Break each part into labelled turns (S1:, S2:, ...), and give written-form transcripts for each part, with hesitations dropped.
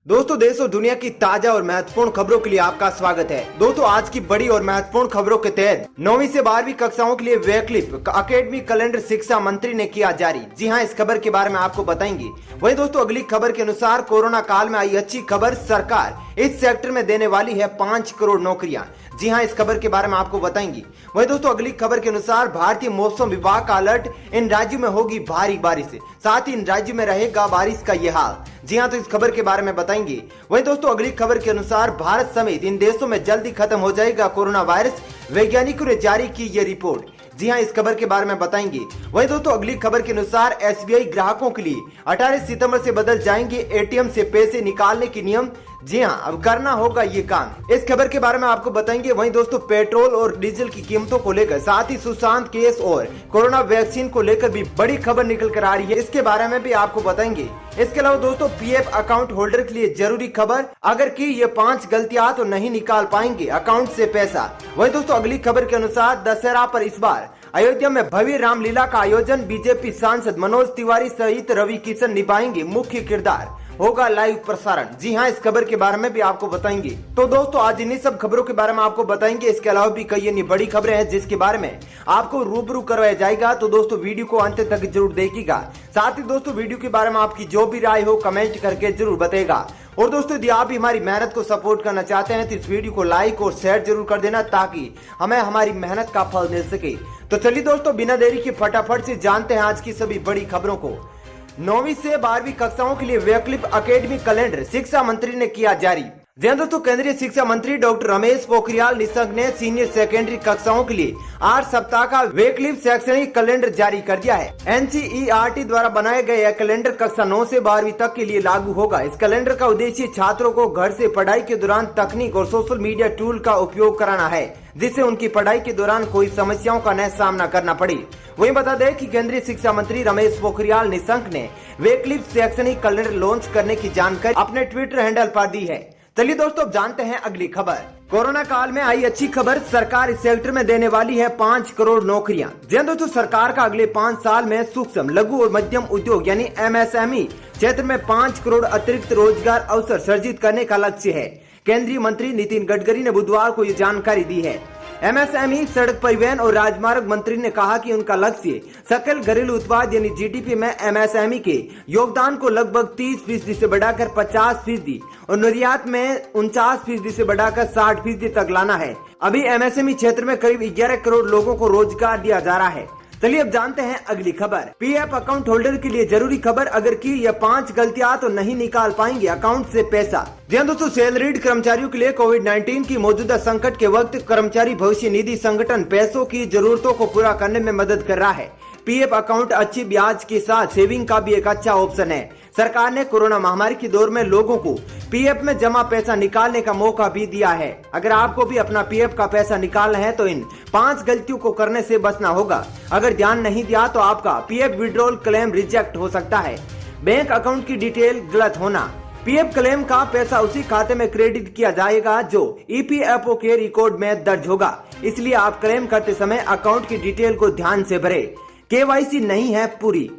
S1: दोस्तों, देश और दुनिया की ताजा और महत्वपूर्ण खबरों के लिए आपका स्वागत है। दोस्तों, आज की बड़ी और महत्वपूर्ण खबरों के तहत 9वीं से 12वीं कक्षाओं के लिए वैकल्पिक एकेडमिक कैलेंडर शिक्षा मंत्री ने किया जारी। जी हां, इस खबर के बारे में आपको बताएंगे। वहीं दोस्तों, अगली खबर के अनुसार कोरोना काल में आई अच्छी खबर, सरकार इस सेक्टर में देने वाली है 5 करोड़ नौकरियां। जी हां, इस खबर के बारे में आपको बताएंगे। वहीं दोस्तों, अगली खबर के अनुसार भारतीय मौसम विभाग का अलर्ट, इन राज्यों में होगी भारी बारिश, साथ ही इन राज्यों में रहेगा बारिश का ये हाल। जी हां, तो इस खबर के बारे में बताएंगे। वहीं दोस्तों, अगली खबर के अनुसार भारत समेत इन देशों में जल्दी खत्म हो जाएगा कोरोना वायरस, वैज्ञानिकों ने जारी की ये रिपोर्ट। जी हां, इस खबर के बारे में बताएंगे। वहीं दोस्तों, अगली खबर के अनुसार एसबीआई ग्राहकों के लिए 18 सितंबर से बदल जाएंगे एटीएम से पैसे निकालने के नियम। जी हां, अब करना होगा ये काम। इस खबर के बारे में आपको बताएंगे। वहीं दोस्तों, पेट्रोल और डीजल की कीमतों को लेकर, साथ ही सुशांत केस और कोरोना वैक्सीन को लेकर भी बड़ी खबर निकल कर आ रही है, इसके बारे में भी आपको बताएंगे। इसके अलावा दोस्तों, पीएफ अकाउंट होल्डर के लिए जरूरी खबर, अगर की ये 5 गलतियां तो नहीं निकाल पाएंगे अकाउंट से पैसा। वहीं दोस्तों, अगली खबर के अनुसार दशहरा पर इस बार अयोध्या में भव्य रामलीला का आयोजन, बीजेपी सांसद मनोज तिवारी सहित रवि किशन निभाएंगे मुख्य किरदार, होगा लाइव प्रसारण। जी हां, इस खबर के बारे में भी आपको बताएंगे। तो दोस्तों, आज इन्हीं सब खबरों के बारे में आपको बताएंगे। इसके अलावा भी कई अन्य बड़ी खबरें हैं जिसके बारे में आपको रूबरू करवाया जाएगा। तो दोस्तों, वीडियो को अंत तक जरूर देखिएगा। साथ ही दोस्तों, वीडियो के बारे में आपकी जो भी राय हो कमेंट करके जरूर बताएगा। और दोस्तों, यदि आप भी हमारी मेहनत को सपोर्ट करना चाहते हैं तो इस वीडियो को लाइक और शेयर जरूर कर देना, ताकि हमें हमारी मेहनत का फल मिल सके। तो चलिए दोस्तों, बिना देरी के फटाफट से जानते हैं आज की सभी बड़ी खबरों को। 9वीं से 12वीं कक्षाओं के लिए वैकल्पिक एकेडमिक कैलेंडर शिक्षा मंत्री ने किया जारी। दोस्तों, केंद्रीय शिक्षा मंत्री डॉक्टर रमेश पोखरियाल निशंक ने सीनियर सेकेंडरी कक्षाओं के लिए 8 सप्ताह का वैकल्पिक शैक्षणिक कैलेंडर जारी कर दिया है। एनसीईआरटी द्वारा बनाए गए यह कैलेंडर कक्षा 9 से 12वीं तक के लिए लागू होगा। इस कैलेंडर का उद्देश्य छात्रों को घर से पढ़ाई के दौरान तकनीक और सोशल मीडिया टूल का उपयोग कराना है, जिससे उनकी पढ़ाई के दौरान कोई समस्याओं का न सामना करना पड़े। वहीं बता दें कि केंद्रीय शिक्षा मंत्री रमेश पोखरियाल निशंक ने वैकल्पिक शैक्षणिक कैलेंडर लॉन्च करने की जानकारी अपने ट्विटर हैंडल पर दी है। चलिए दोस्तों, अब जानते हैं अगली खबर। कोरोना काल में आई अच्छी खबर, सरकार इस सेक्टर में देने वाली है 5 करोड़ नौकरियां। जी दोस्तों, सरकार का अगले 5 साल में सूक्ष्म, लघु और मध्यम उद्योग यानी एमएसएमई क्षेत्र में 5 करोड़ अतिरिक्त रोजगार अवसर सृजित करने का लक्ष्य है। केंद्रीय मंत्री नितिन गडकरी ने बुधवार को ये जानकारी दी है। एमएसएमई, सड़क परिवहन और राजमार्ग मंत्री ने कहा कि उनका लक्ष्य सकल घरेलू उत्पाद यानी जीडीपी में एमएसएमई के योगदान को लगभग 30% से बढ़ाकर 50% और निर्यात में 49% से बढ़ाकर 60% तक लाना है। अभी एमएसएमई क्षेत्र में करीब 11 करोड़ लोगों को रोजगार दिया जा रहा है। चलिए अब जानते हैं अगली खबर। पीएफ अकाउंट होल्डर के लिए जरूरी खबर, अगर की यह 5 गलतियां तो नहीं निकाल पाएंगे अकाउंट से पैसा। जी दोस्तों, सैलरीड कर्मचारियों के लिए कोविड-19 की मौजूदा संकट के वक्त कर्मचारी भविष्य निधि संगठन पैसों की जरूरतों को पूरा करने में मदद कर रहा है। पीएफ अकाउंट अच्छी ब्याज के साथ सेविंग का भी एक अच्छा ऑप्शन है। सरकार ने कोरोना महामारी के दौर में लोगों को पीएफ में जमा पैसा निकालने का मौका भी दिया है। अगर आपको भी अपना पीएफ का पैसा निकालना है तो इन 5 गलतियों को करने से बचना होगा। अगर ध्यान नहीं दिया तो आपका पीएफ विड्रॉल क्लेम रिजेक्ट हो सकता है। बैंक अकाउंट की डिटेल गलत होना, पीएफ क्लेम का पैसा उसी खाते में क्रेडिट किया जाएगा जो ईपीएफओ के रिकॉर्ड में दर्ज होगा, इसलिए आप क्लेम करते समय अकाउंट की डिटेल को ध्यान से भरें। केवाईसी नहीं है पूरी,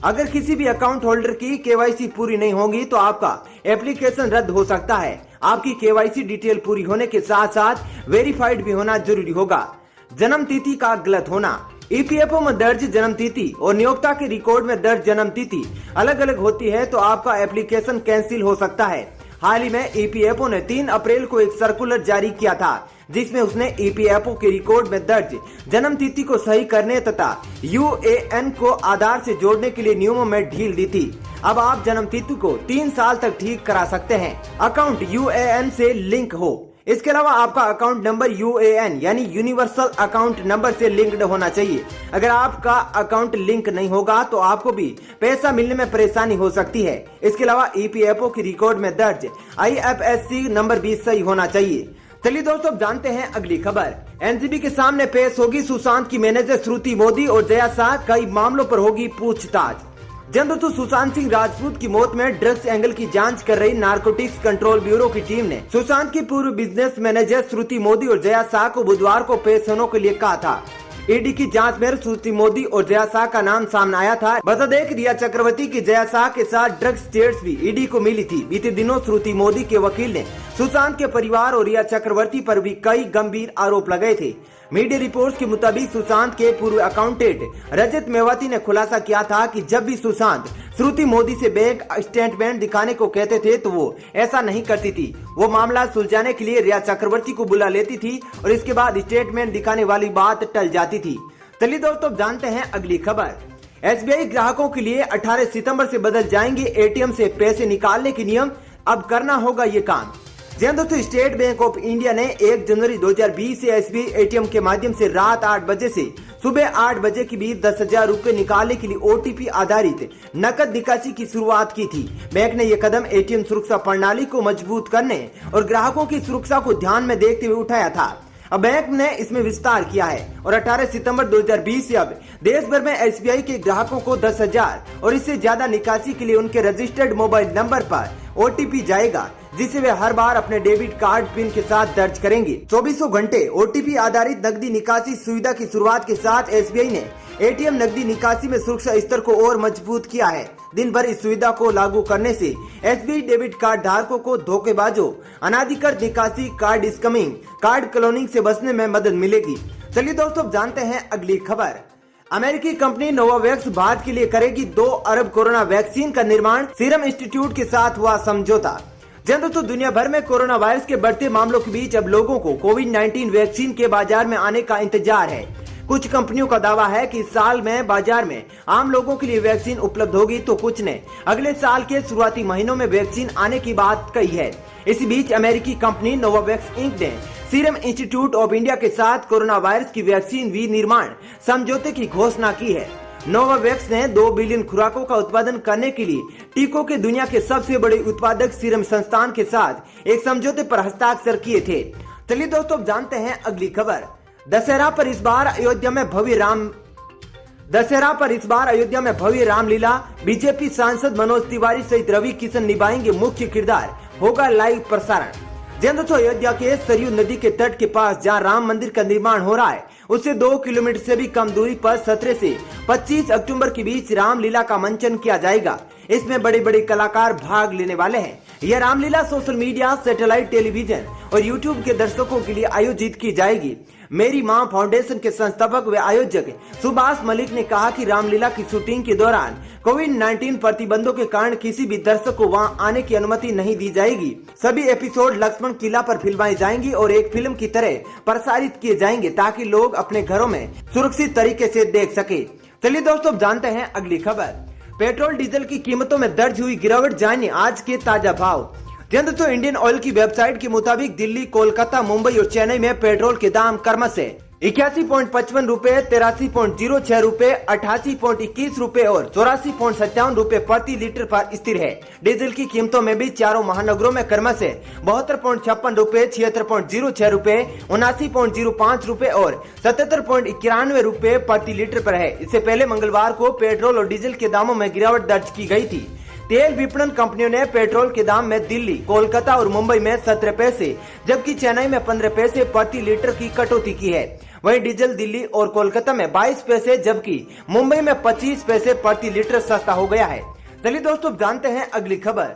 S1: अगर किसी भी अकाउंट होल्डर की केवाईसी पूरी नहीं होगी तो आपका एप्लीकेशन रद्द हो सकता है। आपकी केवाईसी डिटेल पूरी होने के साथ साथ वेरीफाइड भी होना जरूरी होगा। जन्म तिथि का गलत होना, ईपीएफओ में दर्ज जन्म तिथि और नियोक्ता के रिकॉर्ड में दर्ज जन्म तिथि अलग अलग होती है तो आपका एप्लीकेशन कैंसिल हो सकता है। हाल ही में ईपीएफओ ने 3 अप्रैल को एक सर्कुलर जारी किया था, जिसमें उसने ईपीएफओ के रिकॉर्ड में दर्ज जन्म तिथि को सही करने तथा यूएएन को आधार से जोड़ने के लिए नियमों में ढील दी थी। अब आप जन्म तिथि को 3 साल तक ठीक करा सकते हैं, अकाउंट यूएएन से लिंक हो। इसके अलावा आपका अकाउंट नंबर यूएएन यानी यूनिवर्सल अकाउंट नंबर से लिंक्ड होना चाहिए। अगर आपका अकाउंट लिंक नहीं होगा तो आपको भी पैसा मिलने में परेशानी हो सकती है। इसके अलावा ईपीएफओ की रिकॉर्ड में दर्ज आईएफएससी नंबर भी सही होना चाहिए। चलिए दोस्तों, अब जानते हैं अगली खबर। एनसीबी के सामने पेश होगी सुशांत की मैनेजर श्रुति मोदी और जया शाह, कई मामलों पर होगी पूछताछ। दोस्तों, सुशांत सिंह राजपूत की मौत में ड्रग्स एंगल की जांच कर रही नारकोटिक्स कंट्रोल ब्यूरो की टीम ने सुशांत की पूर्व बिजनेस मैनेजर श्रुति मोदी और जया शाह को बुधवार को पेश होने के लिए कहा था। ईडी की जांच में श्रुति मोदी और जया शाह का नाम सामने आया था। बता दें कि रिया चक्रवर्ती की जया शाह के साथ ड्रग्स स्टेट्स भी ईडी को मिली थी। बीते दिनों श्रुति मोदी के वकील ने सुशांत के परिवार और रिया चक्रवर्ती पर भी कई गंभीर आरोप लगाए थे। मीडिया रिपोर्ट्स के मुताबिक सुशांत के पूर्व अकाउंटेंट रजत मेवाती ने खुलासा किया था कि जब भी सुशांत श्रुति मोदी से बैंक स्टेटमेंट दिखाने को कहते थे तो वो ऐसा नहीं करती थी। वो मामला सुलझाने के लिए रिया चक्रवर्ती को बुला लेती थी और इसके बाद स्टेटमेंट दिखाने वाली बात टल जाती थी। चलिए दोस्तों, जानते हैं अगली खबर। एसबीआई ग्राहकों के लिए 18 सितंबर से बदल जाएंगे एटीएम से पैसे निकालने के नियम। अब करना होगा ये काम। जी दोस्तों, स्टेट बैंक ऑफ इंडिया ने 1 जनवरी 2020 से एसबीआई एटीएम के माध्यम से रात 8 बजे से सुबह 8 बजे के बीच 10,000 रूपए निकालने के लिए ओटीपी आधारित नकद निकासी की शुरुआत की थी। बैंक ने यह कदम एटीएम सुरक्षा प्रणाली को मजबूत करने और ग्राहकों की सुरक्षा को ध्यान में देखते हुए उठाया था। अब बैंक ने इसमें विस्तार किया है और 18 सितंबर 2020 से अब देश भर में एसबीआई के ग्राहकों को 10,000 और इससे ज्यादा निकासी के लिए उनके रजिस्टर्ड मोबाइल नंबर पर ओटीपी जाएगा, जिसे वे हर बार अपने डेबिट कार्ड पिन के साथ दर्ज करेंगे। 24 घंटे ओटीपी आधारित नकदी निकासी सुविधा की शुरुआत के साथ एसबीआई ने एटीएम नकदी निकासी में सुरक्षा स्तर को और मजबूत किया है। दिन भर इस सुविधा को लागू करने से एसबीआई डेबिट कार्ड धारकों को धोखेबाजों, अनाधिकृत निकासी, कार्ड स्कैमिंग, कार्ड क्लोनिंग से बचने में मदद मिलेगी। चलिए दोस्तों, जानते हैं अगली खबर। अमेरिकी कंपनी नोवावैक्स भारत के लिए करेगी 2 अरब कोरोना वैक्सीन का निर्माण। सीरम इंस्टीट्यूट के साथ हुआ समझौता। दोस्तों, दुनिया भर में कोरोना वायरस के बढ़ते मामलों के बीच अब लोगों को कोविड-19 वैक्सीन के बाजार में आने का इंतजार है। कुछ कंपनियों का दावा है कि इस साल में बाजार में आम लोगों के लिए वैक्सीन उपलब्ध होगी, तो कुछ ने अगले साल के शुरुआती महीनों में वैक्सीन आने की बात कही है। इसी बीच अमेरिकी कंपनी नोवावैक्स इंक ने सीरम इंस्टीट्यूट ऑफ इंडिया के साथ कोरोना वायरस की वैक्सीन विनिर्माण समझौते की घोषणा की है। नोवावैक्स ने 2 बिलियन खुराकों का उत्पादन करने के लिए टीकों के दुनिया के सबसे बड़े उत्पादक सीरम संस्थान के साथ एक समझौते पर हस्ताक्षर किए थे। चलिए दोस्तों, जानते हैं अगली खबर। दशहरा पर इस बार अयोध्या में भव्य रामलीला। बीजेपी सांसद मनोज तिवारी सहित रवि किशन निभाएंगे मुख्य किरदार। होगा लाइव प्रसारण। दोस्तों, अयोध्या के सरयू नदी के तट के पास जहां राम मंदिर का निर्माण हो रहा है, उससे 2 किलोमीटर से भी कम दूरी पर 17 से 25 अक्टूबर के बीच रामलीला का मंचन किया जाएगा। इसमें बड़े बड़े कलाकार भाग लेने वाले हैं। यह Ramlila social media, satellite television और यूट्यूब के दर्शकों के लिए आयोजित की जाएगी। मेरी मां फाउंडेशन के संस्थापक व आयोजक सुभाष मलिक ने कहा कि रामलीला की शूटिंग के दौरान कोविड-19 प्रतिबंधों के कारण किसी भी दर्शक को वहां आने की अनुमति नहीं दी जाएगी। सभी एपिसोड लक्ष्मण किला पर फिल्माई जाएंगी और एक फिल्म की तरह प्रसारित किए जाएंगे, ताकि लोग अपने घरों में सुरक्षित तरीके से देख सके। चलिए दोस्तों, जानते हैं अगली खबर। पेट्रोल डीजल की कीमतों में दर्ज हुई गिरावट, जानिए आज के ताजा भाव। दोस्तों, इंडियन ऑयल की वेबसाइट के मुताबिक दिल्ली, कोलकाता, मुंबई और चेन्नई में पेट्रोल के दाम क्रमशः 81.55 रूपए, 83.06 रूपए, 88.21 रूपए और 84.57 रूपए प्रति लीटर पर स्थिर है। डीजल की कीमतों में भी चारों महानगरों में क्रमशः 72.56 रूपए, 76.06 रूपए, 79.05 रूपए और 77.91 रूपए प्रति लीटर पर है। इससे पहले मंगलवार को पेट्रोल और डीजल के दामों में गिरावट दर्ज की गई थी। तेल विपणन कंपनियों ने पेट्रोल के दाम में दिल्ली, कोलकाता और मुंबई में 17 पैसे जबकि चेन्नई में 15 पैसे प्रति लीटर की कटौती की है। वहीं डीजल दिल्ली और कोलकाता में 22 पैसे जबकि मुंबई में 25 पैसे प्रति लीटर सस्ता हो गया है। चलिए दोस्तों, जानते हैं अगली खबर।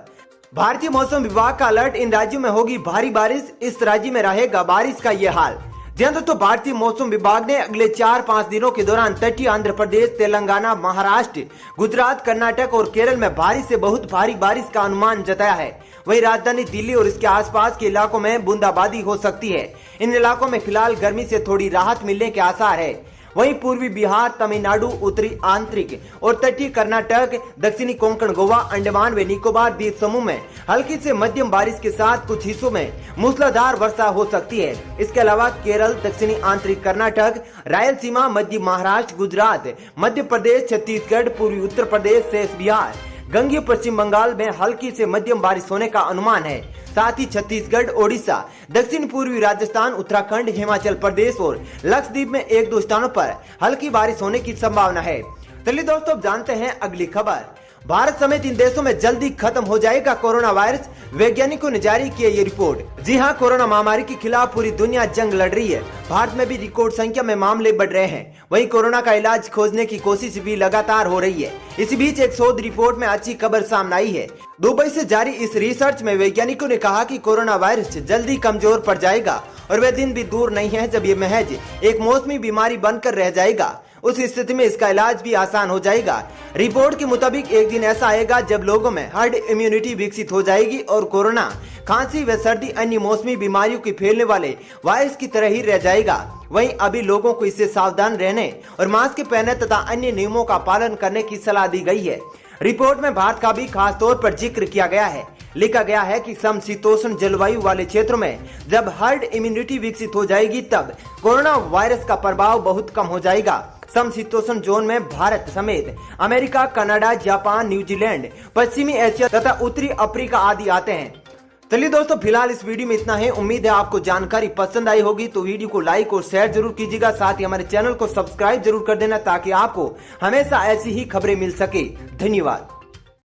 S1: भारतीय मौसम विभाग का अलर्ट, इन राज्यों में होगी भारी बारिश, इस राज्य में रहेगा बारिश का ये हाल। दोस्तों, भारतीय मौसम विभाग ने अगले 4-5 दिनों के दौरान तटीय आंध्र प्रदेश, तेलंगाना, महाराष्ट्र, गुजरात, कर्नाटक और केरल में भारी से बहुत भारी बारिश का अनुमान जताया है। वहीं राजधानी दिल्ली और इसके आसपास के इलाकों में बूंदाबांदी हो सकती है। इन इलाकों में फिलहाल गर्मी से थोड़ी राहत मिलने के आसार है। वहीं पूर्वी बिहार, तमिलनाडु, उत्तरी आंतरिक और तटीय कर्नाटक, दक्षिणी कोंकण, गोवा, अंडमान व निकोबार द्वीप समूह में हल्की से मध्यम बारिश के साथ कुछ हिस्सों में मूसलाधार वर्षा हो सकती है। इसके अलावा केरल, दक्षिणी आंतरिक कर्नाटक, रायलसीमा, मध्य महाराष्ट्र, गुजरात, मध्य प्रदेश, छत्तीसगढ़, पूर्वी उत्तर प्रदेश, शेष बिहार, गंगीय पश्चिम बंगाल में हल्की से मध्यम बारिश होने का अनुमान है। साथ ही छत्तीसगढ़, ओडिशा, दक्षिण पूर्वी राजस्थान, उत्तराखंड, हिमाचल प्रदेश और लक्षद्वीप में 1-2 स्थानों पर हल्की बारिश होने की संभावना है। चलिए दोस्तों, जानते हैं अगली खबर। भारत समेत इन देशों में जल्दी खत्म हो जाएगा कोरोना वायरस, वैज्ञानिकों ने जारी की है ये रिपोर्ट। जी हां, कोरोना महामारी के खिलाफ पूरी दुनिया जंग लड़ रही है। भारत में भी रिकॉर्ड संख्या में मामले बढ़ रहे हैं। वहीं कोरोना का इलाज खोजने की कोशिश भी लगातार हो रही है। इसी बीच एक शोध रिपोर्ट में अच्छी खबर सामने आई है। दुबई से जारी इस रिसर्च में वैज्ञानिकों ने कहा कि कोरोना वायरस जल्दी कमजोर पड़ जाएगा और वह दिन भी दूर नहीं है जब ये महज एक मौसमी बीमारी बनकर रह जाएगा। उस स्थिति में इसका इलाज भी आसान हो जाएगा। रिपोर्ट के मुताबिक एक दिन ऐसा आएगा जब लोगों में हर्ड इम्यूनिटी विकसित हो जाएगी और कोरोना, खांसी व सर्दी अन्य मौसमी बीमारियों की फैलने वाले वायरस की तरह ही रह जाएगा। वहीं अभी लोगों को इससे सावधान रहने और मास्क पहनने तथा अन्य नियमों का पालन करने की सलाह दी गई है। रिपोर्ट में भारत का भी खास तौर पर जिक्र किया गया है। लिखा गया है कि समशीतोष्ण जलवायु वाले क्षेत्रों में जब हर्ड इम्यूनिटी विकसित हो जाएगी तब कोरोना वायरस का प्रभाव बहुत कम हो जाएगा। समशीतोष्ण जोन में भारत समेत अमेरिका, कनाडा, जापान, न्यूजीलैंड, पश्चिमी एशिया तथा उत्तरी अफ्रीका आदि आते हैं। चलिए दोस्तों, फिलहाल इस वीडियो में इतना है। उम्मीद है आपको जानकारी पसंद आई होगी, तो वीडियो को लाइक और शेयर जरूर कीजिएगा। साथ ही हमारे चैनल को सब्सक्राइब जरूर कर देना ताकि आपको हमेशा ऐसी ही खबरें मिल सके। धन्यवाद।